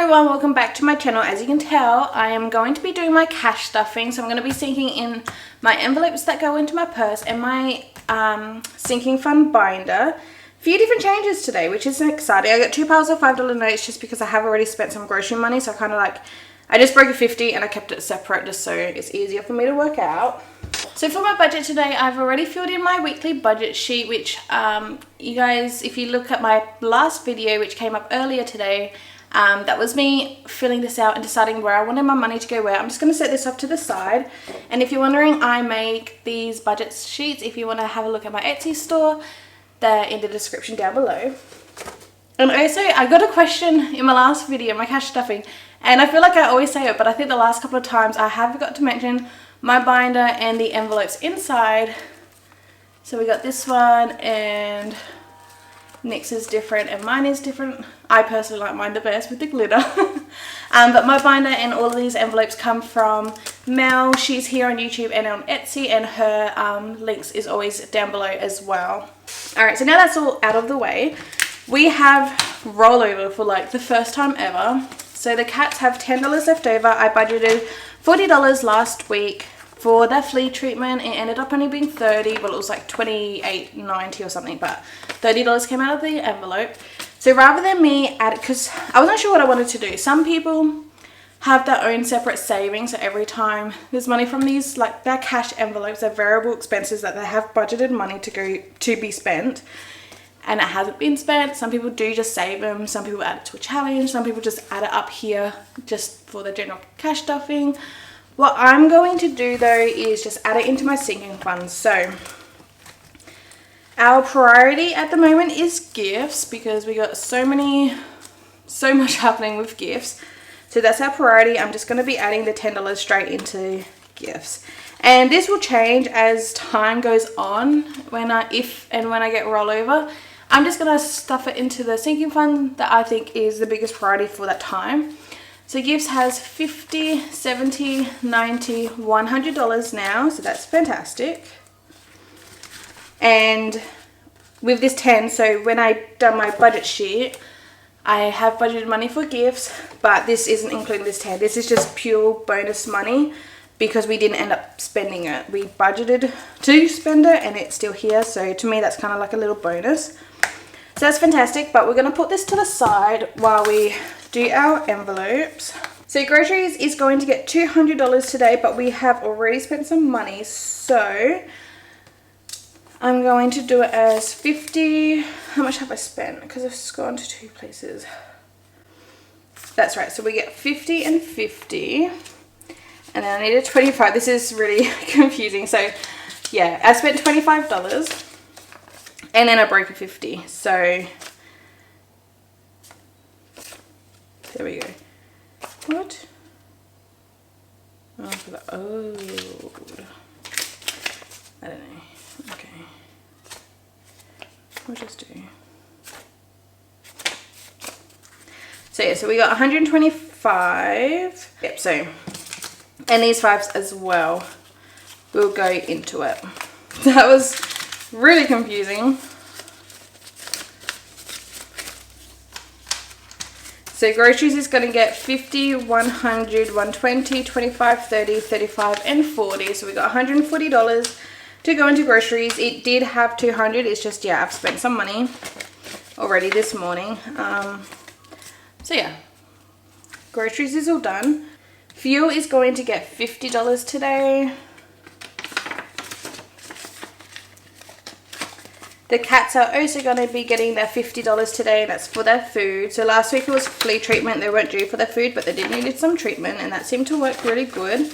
everyone, welcome back to my channel. As you can tell, I am going to be doing my cash stuffing, so I'm going to be sinking in my envelopes that go into my purse and my sinking fund binder. A few different changes today, which is exciting. I got 2 piles of $5 notes just because I have already spent some grocery money, so I just broke a 50 and I kept it separate just so it's easier for me to work out. So for my budget today, I've already filled in my weekly budget sheet, which you guys, if you look at my last video, which came up earlier today, that was me filling this out and deciding where I wanted my money to go where. I'm just going to set this off to the side. And if you're wondering, I make these budget sheets. If you want to have a look at my Etsy store, they're in the description down below. And also, I got a question in my last video, my cash stuffing, and I feel like I always say it, but I think the last couple of times I have forgot to mention my binder and the envelopes inside. So we got this one, and Nick's is different and mine is different. I personally like mine the best with the glitter. But my binder and all of these envelopes come from Mel. She's here on YouTube and on Etsy, and her links is always down below as well. Alright, so now that's all out of the way, we have rollover for like the first time ever. So the cats have $10 left over. I budgeted $40 last week for their flea treatment. It ended up only being $30, well, it was like $28.90 or something, but $30 came out of the envelope. So rather than me add it, because I wasn't sure what I wanted to do. Some people have their own separate savings, so every time there's money from these, like their cash envelopes, their variable expenses that they have budgeted money to be spent, and it hasn't been spent. Some people do just save them, some people add it to a challenge, some people just add it up here just for the general cash stuffing. What I'm going to do though is just add it into my sinking funds. So our priority at the moment is gifts, because we got so much happening with gifts. So that's our priority. I'm just going to be adding the $10 straight into gifts. And this will change as time goes on if and when I get rollover. I'm just going to stuff it into the sinking fund that I think is the biggest priority for that time. So gifts has $50, $70, $90, $100 now, so that's fantastic. And with this 10, so when I done my budget sheet, I have budgeted money for gifts, but this isn't including this 10. This is just pure bonus money because we didn't end up spending it. We budgeted to spend it and it's still here, so to me that's kind of like a little bonus. So that's fantastic, but we're going to put this to the side while we do our envelopes. So groceries is going to get $200 today, but we have already spent some money, so I'm going to do it as 50. How much have I spent? Because I've gone to 2 places. That's right, so we get 50 and 50. And then I needed 25. This is really confusing. So yeah, I spent $25 and then I broke a 50. So there we go. What? Oh, I forgot. Oh, I don't know. Okay. We'll just do. So yeah, so we got 125. Yep, so, and these 5s as well will go into it. That was really confusing. So groceries is going to get 50, 100, 120, 25, 30, 35, and 40. So we got $140 to go into groceries. It did have 200. It's just, yeah, I've spent some money already this morning. So yeah, groceries is all done. Fuel is going to get $50 today. The cats are also going to be getting their $50 today. That's for their food. So last week it was flea treatment. They weren't due for their food, but they did need some treatment, and that seemed to work really good.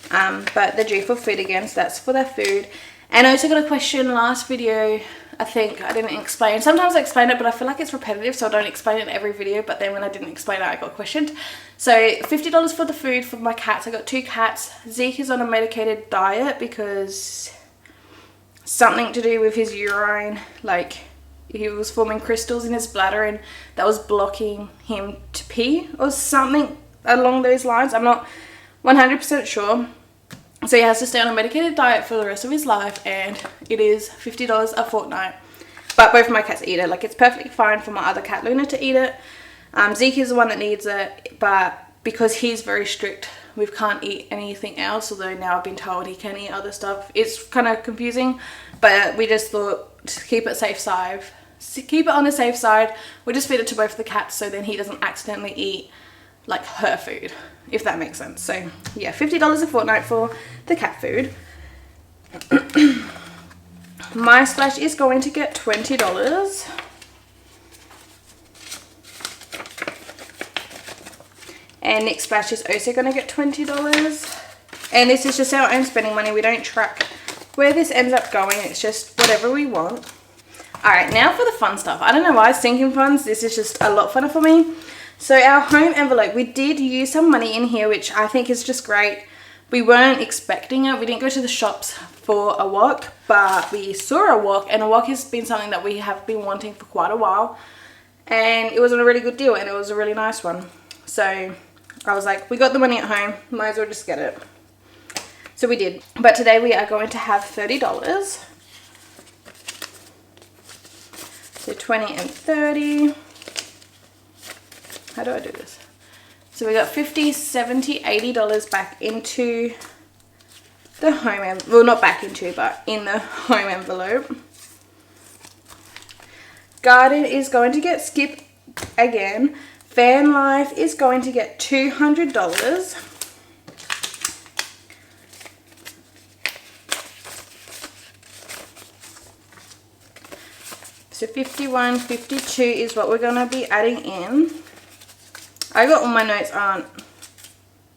But they're due for food again, so that's for their food. And I also got a question last video. I think I didn't explain. Sometimes I explain it, but I feel like it's repetitive, so I don't explain it in every video. But then when I didn't explain it, I got questioned. So $50 for the food for my cats. I got 2 cats. Zeke is on a medicated diet because something to do with his urine, like he was forming crystals in his bladder and that was blocking him to pee or something along those lines. I'm not 100% sure. So he has to stay on a medicated diet for the rest of his life, and it is $50 a fortnight. But both of my cats eat it. Like, it's perfectly fine for my other cat Luna to eat it. Zeke is the one that needs it, but because he's very strict, we can't eat anything else, although now I've been told he can eat other stuff. It's kind of confusing, but we just thought to keep it keep it on the safe side, we'll just feed it to both of the cats so then he doesn't accidentally eat like her food, if that makes sense. So yeah, $50 a fortnight for the cat food. My Splash is going to get $20. And Nick Splash is also going to get $20. And this is just our own spending money. We don't track where this ends up going. It's just whatever we want. Alright, now for the fun stuff. I don't know why, sinking funds. This is just a lot funner for me. So our home envelope, we did use some money in here, which I think is just great. We weren't expecting it. We didn't go to the shops for a wok, but we saw a wok, and a wok has been something that we have been wanting for quite a while. And it was a really good deal, and it was a really nice one. So I was like, we got the money at home, might as well just get it. So we did. But today we are going to have $30. So 20 and 30. How do I do this? So we got $50, $70, $80 back into the home envelope. Well, not back into, but in the home envelope. Garden is going to get Skip again. Van Life is going to get $200. So 51, 52 is what we're going to be adding in. I got all my notes aren't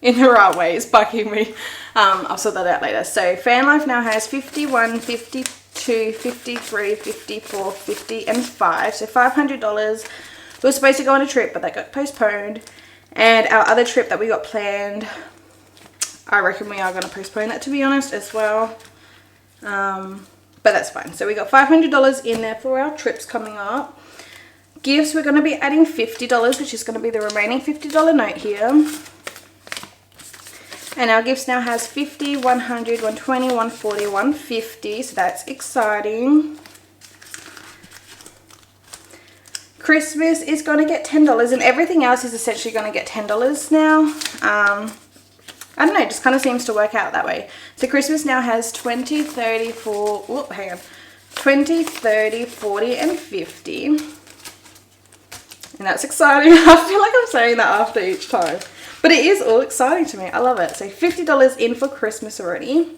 in the right way. It's bugging me. I'll sort that out later. So Fan Life now has 51, 52, 53, 54, 50 and 5. So $500. We were supposed to go on a trip, but that got postponed. And our other trip that we got planned, I reckon we are going to postpone that, to be honest, as well. But that's fine. So we got $500 in there for our trips coming up. Gifts, we're going to be adding $50, which is going to be the remaining $50 note here. And our gifts now has 50, 100, 120, 140, 150. So that's exciting. Christmas is going to get $10, and everything else is essentially going to get $10 now. I don't know, it just kind of seems to work out that way. So Christmas now has 20, 30, 20, 30, 40, and 50. And that's exciting. I feel like I'm saying that after each time. But it is all exciting to me. I love it. So $50 in for Christmas already.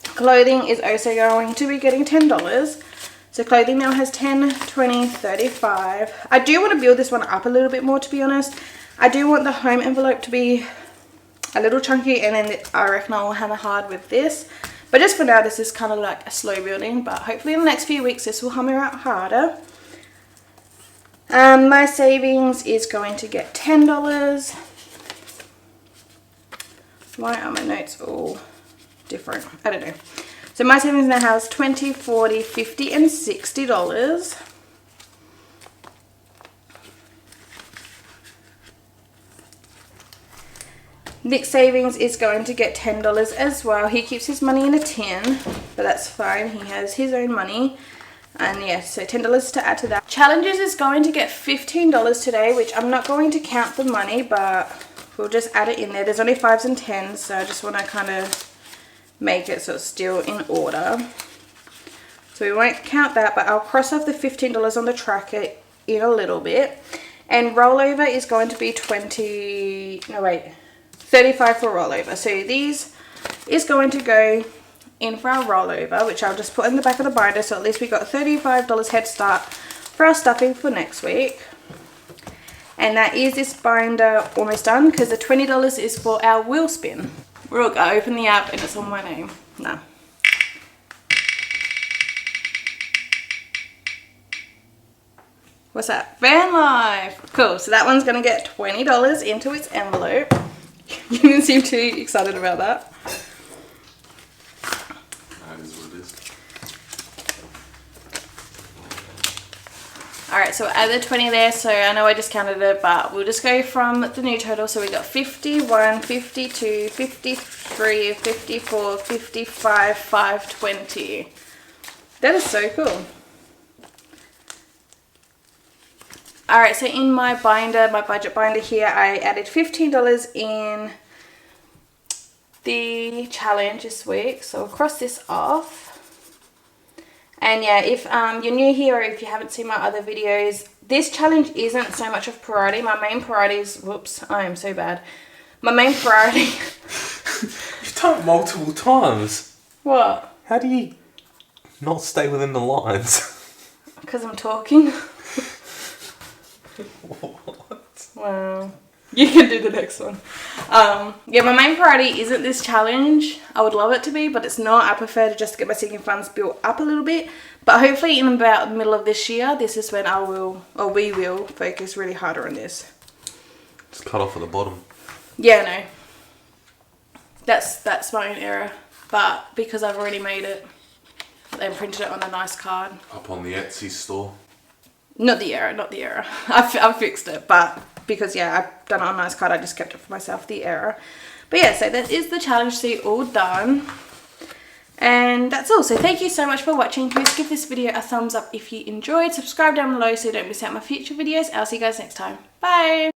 Clothing is also going to be getting $10. So clothing now has 10, 20, 35. I do want to build this one up a little bit more, to be honest. I do want the home envelope to be a little chunky, and then I reckon I will hammer hard with this. But just for now, this is kind of like a slow building, but hopefully in the next few weeks this will hammer out harder. My savings is going to get $10. Why are my notes all different? I don't know. So my savings now has $20, $40, $50 and $60. Nick's savings is going to get $10 as well. He keeps his money in a tin, but that's fine. He has his own money. And yeah, so $10 to add to that. Challenges is going to get $15 today, which I'm not going to count the money, but we'll just add it in there. There's only 5s and 10s, so I just want to kind of make it so it's still in order. So we won't count that, but I'll cross off the $15 on the tracker in a little bit. And rollover is going to be 35 for rollover. So these is going to go in for our rollover, which I'll just put in the back of the binder, so at least we got $35 head start for our stuffing for next week. And that is this binder almost done, because the $20 is for our wheel spin. Look, I open the app and it's on my name. No. What's that? Van Life. Cool. So that one's going to get $20 into its envelope. You didn't seem too excited about that. That is what it is. Alright, so add the 20 there. So I know I just counted it, but we'll just go from the new total. So we got 51, 52, 53, 54, 55, 520. That is so cool. Alright, so in my binder, my budget binder here, I added $15 in the challenge this week. So I'll cross this off. And yeah, if you're new here or if you haven't seen my other videos, this challenge isn't so much of priority. My main priority is, whoops, I am so bad. My main priority... You've done it multiple times. What? How do you not stay within the lines? Because I'm talking. What? Wow. You can do the next one. Yeah, my main priority isn't this challenge. I would love it to be, but it's not. I prefer to just get my sinking funds built up a little bit. But hopefully in about the middle of this year, this is when we will focus really harder on this. Just cut off at the bottom. Yeah, no. That's my own error. But because I've already made it, and printed it on a nice card. Up on the Etsy store. Not the error. I've fixed it, but because yeah, I've done it on a nice card, I just kept it for myself, the error. But yeah, so that is the challenge, so you're all done. And that's all. So thank you so much for watching. Please give this video a thumbs up if you enjoyed. Subscribe down below so you don't miss out my future videos. I'll see you guys next time. Bye!